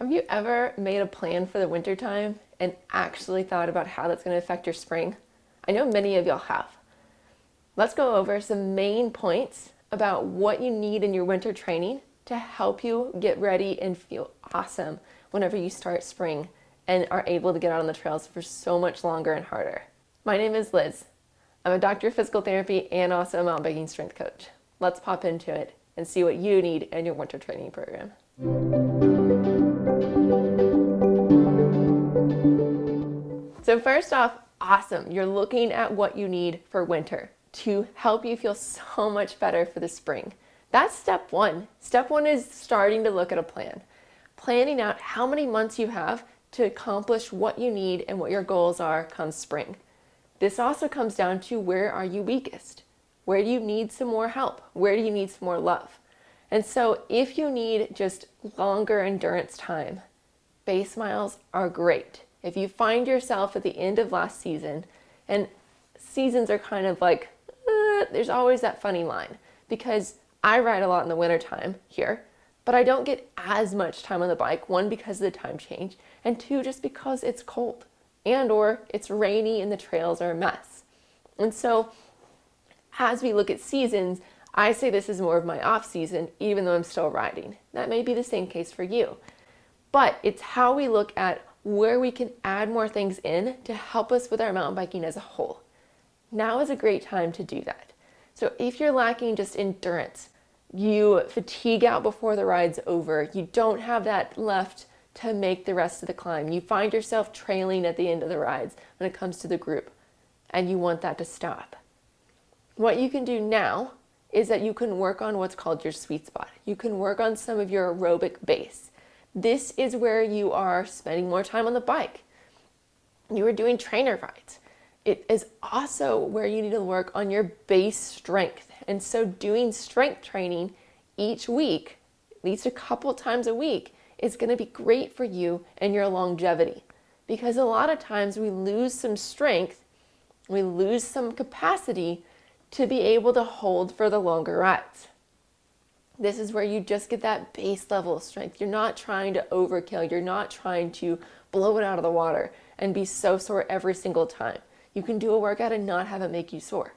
Have you ever made a plan for the winter time and actually thought about how that's going to affect your spring? I know many of y'all have. Let's go over some main points about what you need in your winter training to help you get ready and feel awesome whenever you start spring and are able to get out on the trails for so much longer and harder. My name is Liz. I'm a doctor of physical therapy and also a mountain biking strength coach. Let's pop into it and see what you need in your winter training program. So first off, awesome. You're looking at what you need for winter to help you feel so much better for the spring. That's step one. Step one is starting to look at a plan. Planning out how many months you have to accomplish what you need and what your goals are come spring. This also comes down to where are you weakest? Where do you need some more help? Where do you need some more love? And so if you need just longer endurance time, base miles are great. If you find yourself at the end of last season, and seasons are kind of like, there's always that funny line, because I ride a lot in the wintertime here, but I don't get as much time on the bike, one, because of the time change, and two, just because it's cold and or it's rainy and the trails are a mess. And so as we look at seasons, I say this is more of my off season, even though I'm still riding. That may be the same case for you. But it's how we look at where we can add more things in to help us with our mountain biking as a whole. Now is a great time to do that. So if you're lacking just endurance, you fatigue out before the ride's over, you don't have that left to make the rest of the climb, you find yourself trailing at the end of the rides when it comes to the group, and you want that to stop. What you can do now is that you can work on what's called your sweet spot. You can work on some of your aerobic base. This is where you are spending more time on the bike. You are doing trainer rides. It is also where you need to work on your base strength. And so doing strength training each week, at least a couple times a week, is going to be great for you and your longevity. Because a lot of times we lose some strength, we lose some capacity to be able to hold for the longer rides. This is where you just get that base level of strength. You're not trying to overkill. You're not trying to blow it out of the water and be so sore every single time. You can do a workout and not have it make you sore.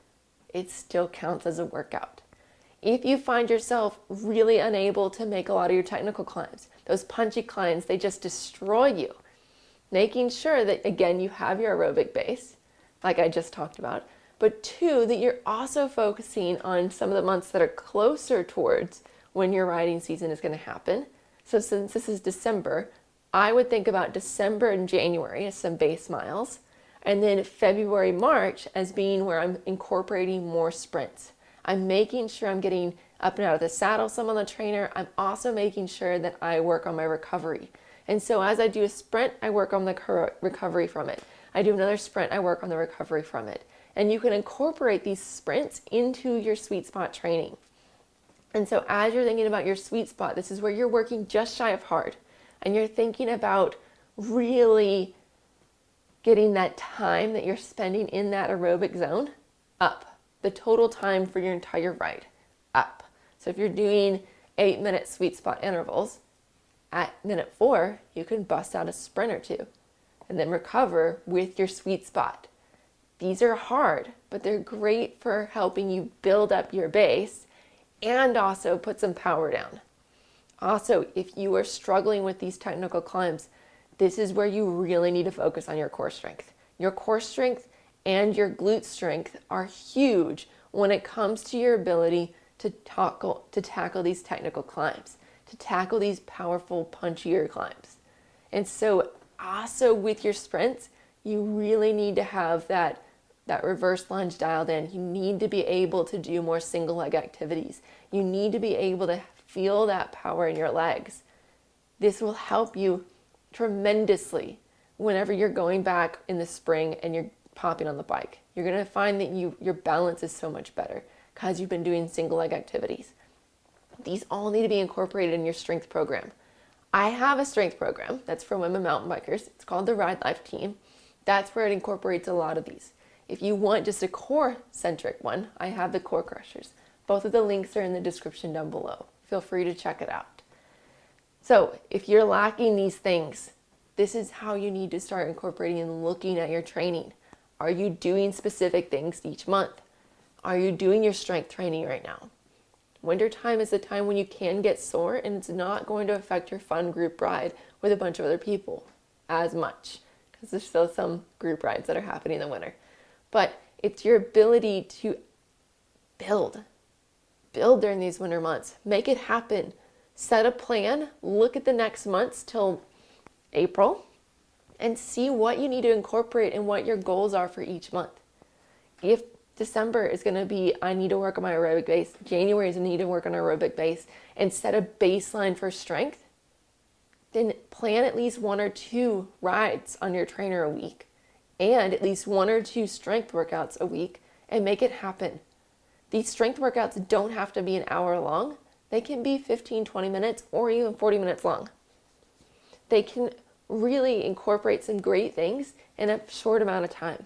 It still counts as a workout. If you find yourself really unable to make a lot of your technical climbs, those punchy climbs, they just destroy you. Making sure that, again, you have your aerobic base, like I just talked about, but two, that you're also focusing on some of the months that are closer towards when your riding season is going to happen. So since this is December, I would think about December and January as some base miles, and then February, March as being where I'm incorporating more sprints. I'm making sure I'm getting up and out of the saddle some on the trainer. I'm also making sure that I work on my recovery. And so as I do a sprint, I work on the recovery from it. I do another sprint, I work on the recovery from it. And you can incorporate these sprints into your sweet spot training. And so as you're thinking about your sweet spot, this is where you're working just shy of hard. And you're thinking about really getting that time that you're spending in that aerobic zone up. The total time for your entire ride up. So if you're doing 8-minute sweet spot intervals, at minute 4, you can bust out a sprint or two and then recover with your sweet spot. These are hard, but they're great for helping you build up your base and also put some power down. Also, if you are struggling with these technical climbs, this is where you really need to focus on your core strength. Your core strength and your glute strength are huge when it comes to your ability to tackle these technical climbs, to tackle these powerful, punchier climbs. And so also with your sprints, you really need to have that reverse lunge dialed in. You need to be able to do more single leg activities. You need to be able to feel that power in your legs. This will help you tremendously whenever you're going back in the spring and you're popping on the bike. You're going to find that your balance is so much better because you've been doing single leg activities. These all need to be incorporated in your strength program. I have a strength program that's for women mountain bikers. It's called the Ride Life Team. That's where it incorporates a lot of these. If you want just a core-centric one, I have the Core Crushers. Both of the links are in the description down below. Feel free to check it out. So if you're lacking these things, this is how you need to start incorporating and looking at your training. Are you doing specific things each month? Are you doing your strength training right now? Wintertime is the time when you can get sore, and it's not going to affect your fun group ride with a bunch of other people as much, because there's still some group rides that are happening in the winter. But it's your ability to build during these winter months. Make it happen. Set a plan. Look at the next months till April and see what you need to incorporate and what your goals are for each month. If December is going to be, I need to work on my aerobic base. January is I need to work on aerobic base, and set a baseline for strength. Then plan at least 1 or 2 rides on your trainer a week, and at least 1 or 2 strength workouts a week, and make it happen. These strength workouts don't have to be an hour long. They can be 15, 20 minutes, or even 40 minutes long. They can really incorporate some great things in a short amount of time.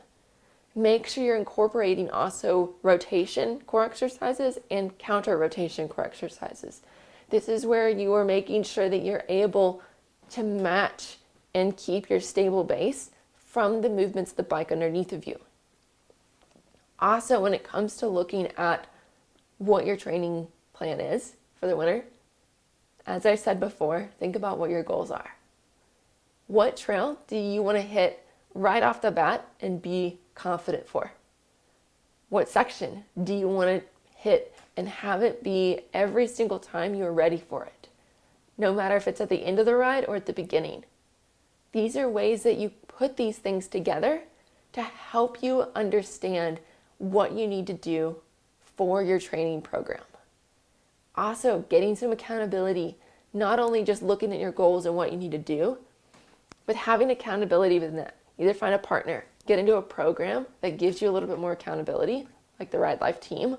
Make sure you're incorporating also rotation core exercises and counter rotation core exercises. This is where you are making sure that you're able to match and keep your stable base from the movements of the bike underneath of you. Also, when it comes to looking at what your training plan is for the winter, as I said before, think about what your goals are. What trail do you want to hit right off the bat and be confident for? What section do you want to hit and have it be every single time you are ready for it? No matter if it's at the end of the ride or at the beginning. These are ways that you put these things together to help you understand what you need to do for your training program. Also, getting some accountability, not only just looking at your goals and what you need to do, but having accountability within that. Either find a partner, get into a program that gives you a little bit more accountability, like the Ride Life team,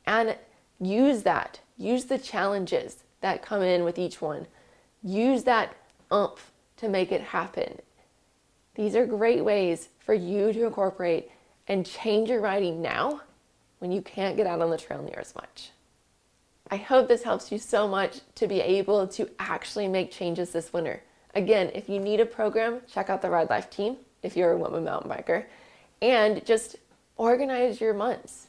and use that. Use the challenges that come in with each one. Use that oomph to make it happen. These are great ways for you to incorporate and change your riding now when you can't get out on the trail near as much. I hope this helps you so much to be able to actually make changes this winter. Again, if you need a program, check out the Ride Life team if you're a woman mountain biker, and just organize your months.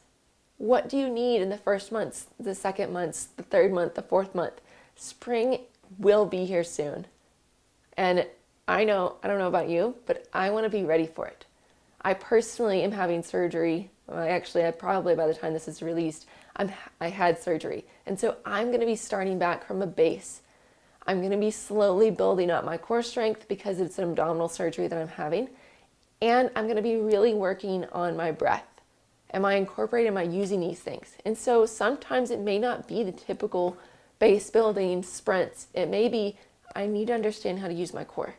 What do you need in the first months, the second months, the third month, the fourth month? Spring will be here soon. And I don't know about you, but I want to be ready for it. I personally am having surgery. I probably by the time this is released, I had surgery. And so I'm going to be starting back from a base. I'm going to be slowly building up my core strength because it's an abdominal surgery that I'm having. And I'm going to be really working on my breath. Am I incorporating, am I using these things? And so sometimes it may not be the typical base building sprints. It may be, I need to understand how to use my core.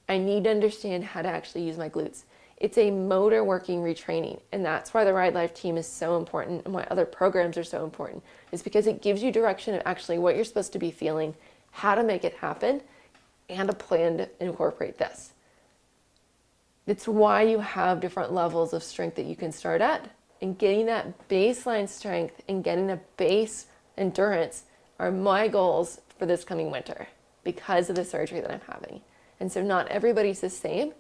I need to understand how to actually use my glutes. It's a motor working retraining. And that's why the Ride Life team is so important and why other programs are so important, is because it gives you direction of actually what you're supposed to be feeling, how to make it happen, and a plan to incorporate this. It's why you have different levels of strength that you can start at, and getting that baseline strength and getting a base endurance are my goals for this coming winter because of the surgery that I'm having. And so not everybody's the same,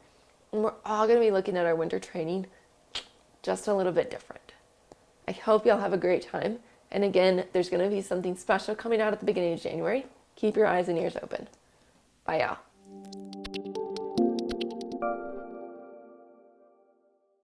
and we're all going to be looking at our winter training just a little bit different. I hope y'all have a great time. And again, there's going to be something special coming out at the beginning of January. Keep your eyes and ears open. Bye, y'all.